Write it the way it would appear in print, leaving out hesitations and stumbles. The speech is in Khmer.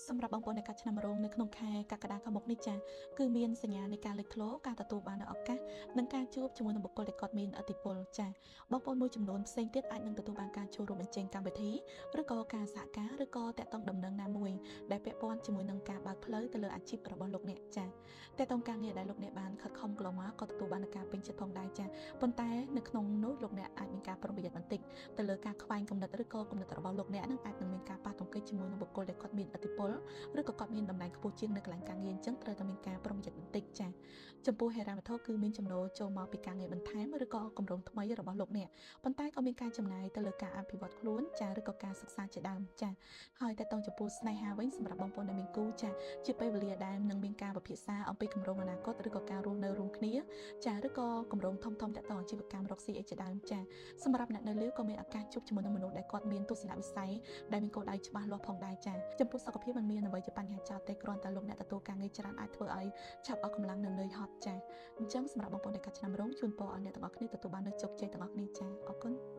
សម្រាប់បងប្អូនដែលកាត់ឆ្នាំរោងនៅក្នុងខែកក្កដាខាងមុខនេះចាគឺមានសញ្ញានៃការលេចធ្លោការទទួលបាននូវឱកាសនិងការជួបជាមួយនឹងបុគ្គលដែលគាត់មានឥទ្ធិពលចាបងប្អូនមួយចំនួនផ្សេងទៀតអាចនឹងទទួលបានការចូលរួមបញ្ចេញកម្មវិធីឬក៏ការសហការឬក៏តាក់ទងដំណឹងណាមួយដែលពាក់ព័ន្ធជាមួយនឹងការបើកផ្លូវទៅលើអាជីពរបស់លោកអ្នកចាតាក់ទងការងារដែលលោកអ្នកបានខិតខំកន្លងមកក៏ទទួលបានការពេញចិត្តផងដែរចាប៉ុន្តែនៅក្នុងនោះលោកអ្នកអាចមានការប្រុងប្រយ័ត្នបន្តិចទៅលើការខ្វែងគំនិតឬក៏គំនិតរបស់លោកអ្នកនឹងអាចនឹងមានការប៉ះទង្គិចជាមួយនឹងបុគ្គលដែលគាត់មានឥទ្ធិពលឬក៏គាត់មានតំណែងខ្ពស់ជាងនៅកន្លែងការងារអញ្ចឹងត្រូវតែមានការប្រុងប្រយ័ត្នបន្តិចចាចំពោះហេរ៉ាវត្ថុគឺមានចំណូលចូលមកពីការងារបន្ថែមឬក៏គម្រោងថ្មីរបស់លោកអ្នកប៉ុន្តែក៏មានការចំណាយទៅលើការអភិវឌ្ឍខ្លួនចាឬក៏ការសិក្សាជាដើមចាហើយតើតើចំពោះស្នេហាវិញសម្រាប់បងប្អូនដែលមានគូចាជាពេលវេលាដែលនឹងមានការពិភាក្សាអំពីគម្រោងអនាគតឬក៏ការរស់នៅរួមគ្នាចាឬក៏គម្រោងធំៗតើតើអាជីវកម្មរកស៊ីអីជាដើមចាសម្រាប់អ្នកនៅលើក៏មានឱកាសជួបជាមួយនឹងមនុស្សដែលគាត់មានទស្សនវិស័យដែលមានគោលដៅច្បាស់លាស់ផងដែរចាចំពោះសុខភាពមិនមានអ្វីជាបញ្ហាចោតទេគ្រាន់តែលោកអ្នកទទួលការងារច្រើនអាចធ្វើឲ្យឆាប់អស់កម្លាំងនិងនឿយហត់ចាអញ្ចឹងសម្រាប់បងប្អូនដែលកាត់ឆ្នាំរោងជូនពរឲ្យអ្នកទាំងអស់គ្នាទទួលបាននូវជោគជ័យទាំងអស់គ្នាចាអរគុណ